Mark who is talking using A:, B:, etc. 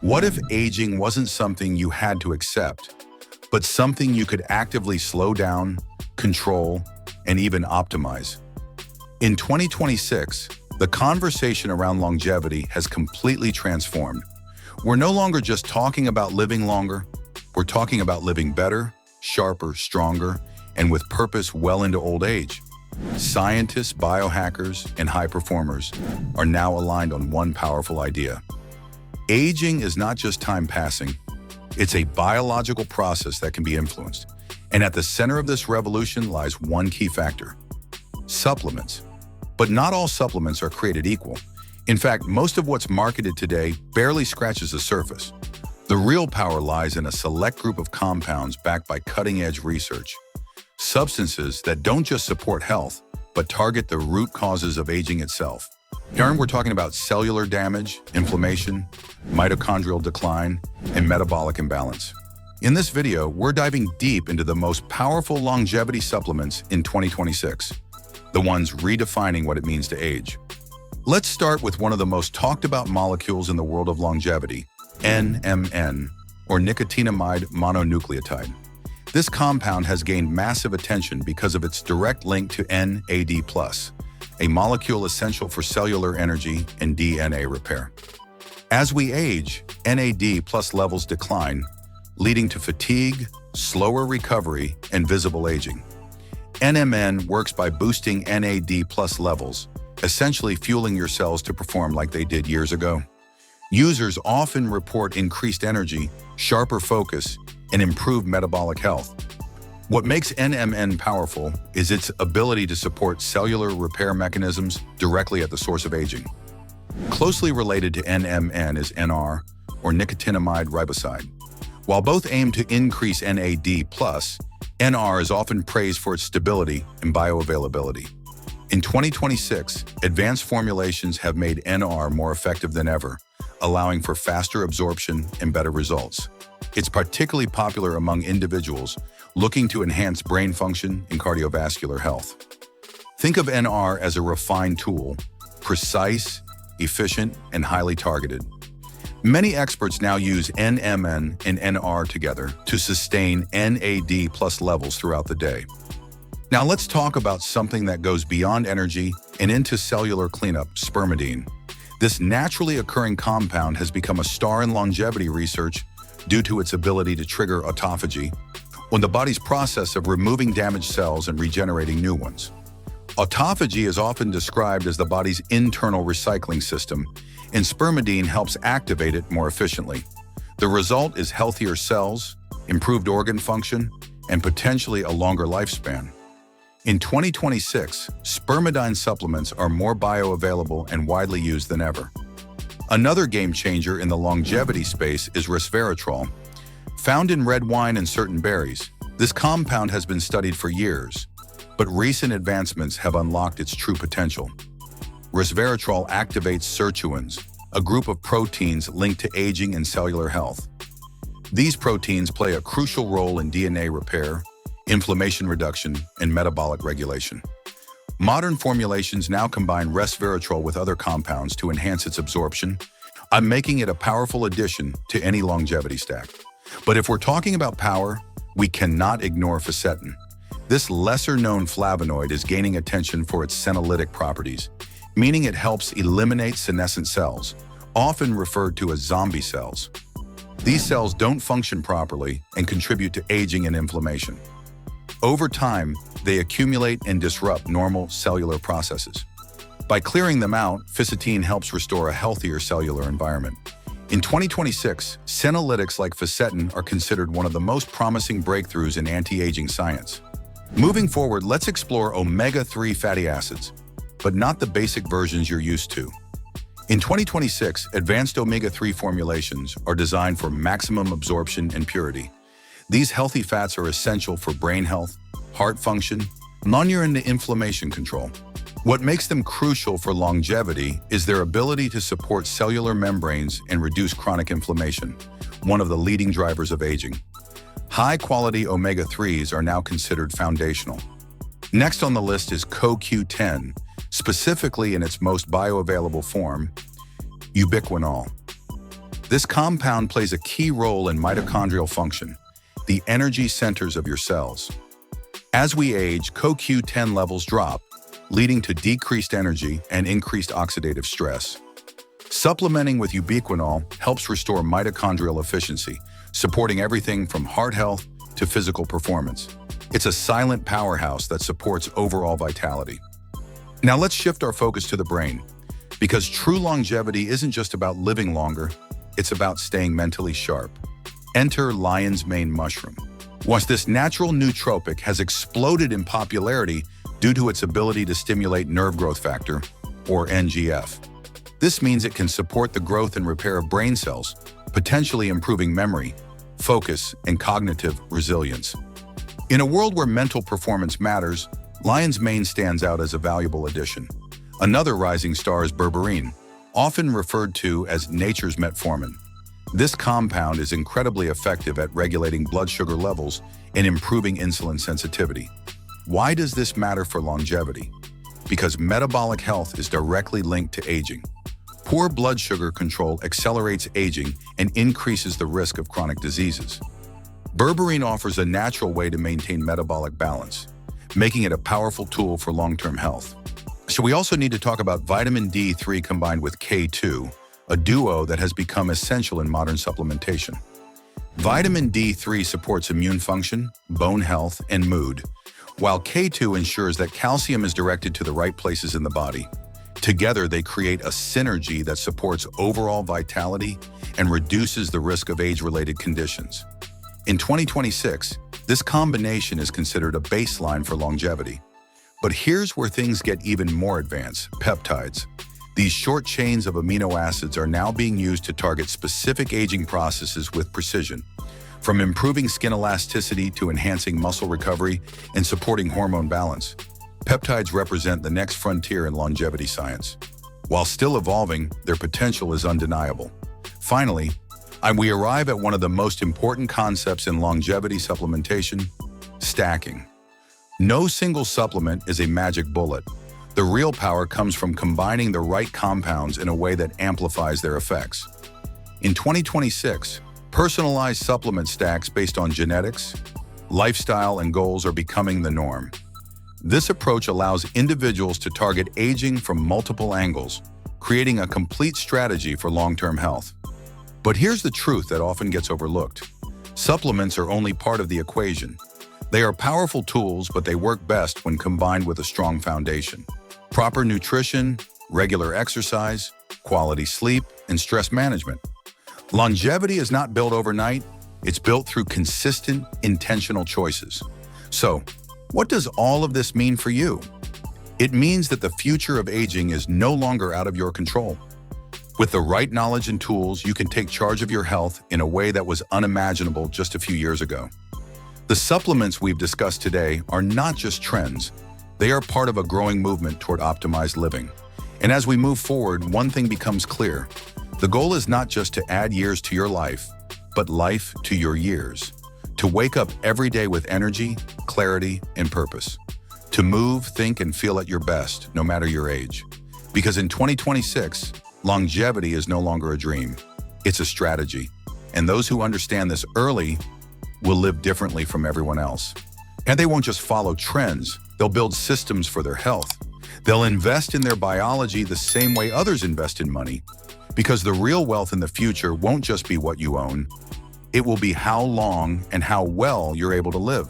A: What if aging wasn't something you had to accept, but something you could actively slow down, control, and even optimize? In 2026, the conversation around longevity has completely transformed. We're no longer just talking about living longer, we're talking about living better, sharper, stronger, and with purpose well into old age. Scientists, biohackers, and high performers are now aligned on one powerful idea. Aging is not just time passing, it's a biological process that can be influenced. And at the center of this revolution lies one key factor: supplements. But not all supplements are created equal. In fact, most of what's marketed today barely scratches the surface. The real power lies in a select group of compounds backed by cutting-edge research. Substances that don't just support health, but target the root causes of aging itself. Here we're talking about cellular damage, inflammation, mitochondrial decline, and metabolic imbalance. In this video, we're diving deep into the most powerful longevity supplements in 2026, the ones redefining what it means to age. Let's start with one of the most talked about molecules in the world of longevity, NMN, or nicotinamide mononucleotide. This compound has gained massive attention because of its direct link to NAD+, a molecule essential for cellular energy and DNA repair. As we age, NAD+ levels decline, leading to fatigue, slower recovery, and visible aging. NMN works by boosting NAD+ levels, essentially fueling your cells to perform like they did years ago. Users often report increased energy, sharper focus, and improved metabolic health. What makes NMN powerful is its ability to support cellular repair mechanisms directly at the source of aging. Closely related to NMN is NR, or nicotinamide riboside. While both aim to increase NAD+, NR is often praised for its stability and bioavailability. In 2026, advanced formulations have made NR more effective than ever, allowing for faster absorption and better results. It's particularly popular among individuals looking to enhance brain function and cardiovascular health. Think of NR as a refined tool, precise, efficient, and highly targeted. Many experts now use NMN and NR together to sustain NAD+ levels throughout the day. Now let's talk about something that goes beyond energy and into cellular cleanup: spermidine. This naturally occurring compound has become a star in longevity research due to its ability to trigger autophagy, on the body's process of removing damaged cells and regenerating new ones. Autophagy is often described as the body's internal recycling system, and spermidine helps activate it more efficiently. The result is healthier cells, improved organ function, and potentially a longer lifespan. In 2026, spermidine supplements are more bioavailable and widely used than ever. Another game changer in the longevity space is resveratrol. Found in red wine and certain berries, this compound has been studied for years, but recent advancements have unlocked its true potential. Resveratrol activates sirtuins, a group of proteins linked to aging and cellular health. These proteins play a crucial role in DNA repair, inflammation reduction, and metabolic regulation. Modern formulations now combine resveratrol with other compounds to enhance its absorption, making it a powerful addition to any longevity stack. But if we're talking about power, we cannot ignore Fisetin. This lesser-known flavonoid is gaining attention for its senolytic properties, meaning it helps eliminate senescent cells, often referred to as zombie cells. These cells don't function properly and contribute to aging and inflammation. Over time, they accumulate and disrupt normal cellular processes. By clearing them out, Fisetin helps restore a healthier cellular environment. In 2026, Senolytics like Fisetin are considered one of the most promising breakthroughs in anti-aging science. Moving forward, let's explore omega-3 fatty acids, but not the basic versions you're used to. In 2026, advanced omega-3 formulations are designed for maximum absorption and purity. These healthy fats are essential for brain health, heart function, and inflammation control. What makes them crucial for longevity is their ability to support cellular membranes and reduce chronic inflammation, one of the leading drivers of aging. High-quality omega-3s are now considered foundational. Next on the list is CoQ10, specifically in its most bioavailable form, ubiquinol. This compound plays a key role in mitochondrial function, the energy centers of your cells. As we age, CoQ10 levels drop, leading to decreased energy and increased oxidative stress. Supplementing with ubiquinol helps restore mitochondrial efficiency, supporting everything from heart health to physical performance. It's a silent powerhouse that supports overall vitality. Now let's shift our focus to the brain, because true longevity isn't just about living longer, it's about staying mentally sharp. Enter lion's mane mushroom. Once this natural nootropic has exploded in popularity due to its ability to stimulate nerve growth factor, or NGF. This means it can support the growth and repair of brain cells, potentially improving memory, focus, and cognitive resilience. In a world where mental performance matters, lion's mane stands out as a valuable addition. Another rising star is berberine, often referred to as nature's metformin. This compound is incredibly effective at regulating blood sugar levels and improving insulin sensitivity. Why does this matter for longevity? Because metabolic health is directly linked to aging. Poor blood sugar control accelerates aging and increases the risk of chronic diseases. Berberine offers a natural way to maintain metabolic balance, making it a powerful tool for long-term health. So we also need to talk about vitamin D3 combined with K2, a duo that has become essential in modern supplementation. Vitamin D3 supports immune function, bone health, and mood, while K2 ensures that calcium is directed to the right places in the body. Together, they create a synergy that supports overall vitality and reduces the risk of age-related conditions. In 2026, this combination is considered a baseline for longevity. But here's where things get even more advanced: peptides. These short chains of amino acids are now being used to target specific aging processes with precision, from improving skin elasticity to enhancing muscle recovery and supporting hormone balance. Peptides represent the next frontier in longevity science. While still evolving, their potential is undeniable. Finally, we arrive at one of the most important concepts in longevity supplementation: stacking. No single supplement is a magic bullet. The real power comes from combining the right compounds in a way that amplifies their effects. In 2026, personalized supplement stacks based on genetics, lifestyle, and goals are becoming the norm. This approach allows individuals to target aging from multiple angles, creating a complete strategy for long-term health. But here's the truth that often gets overlooked. Supplements are only part of the equation. They are powerful tools, but they work best when combined with a strong foundation. Proper nutrition, regular exercise, quality sleep, and stress management. Longevity is not built overnight, it's built through consistent, intentional choices. So, what does all of this mean for you? It means that the future of aging is no longer out of your control. With the right knowledge and tools, you can take charge of your health in a way that was unimaginable just a few years ago. The supplements we've discussed today are not just trends. They are part of a growing movement toward optimized living. And as we move forward, one thing becomes clear. The goal is not just to add years to your life, but life to your years. To wake up every day with energy, clarity, and purpose. To move, think, and feel at your best, no matter your age. Because in 2026, longevity is no longer a dream. It's a strategy. And those who understand this early will live differently from everyone else. And they won't just follow trends, they'll build systems for their health. They'll invest in their biology the same way others invest in money, because the real wealth in the future won't just be what you own, it will be how long and how well you're able to live.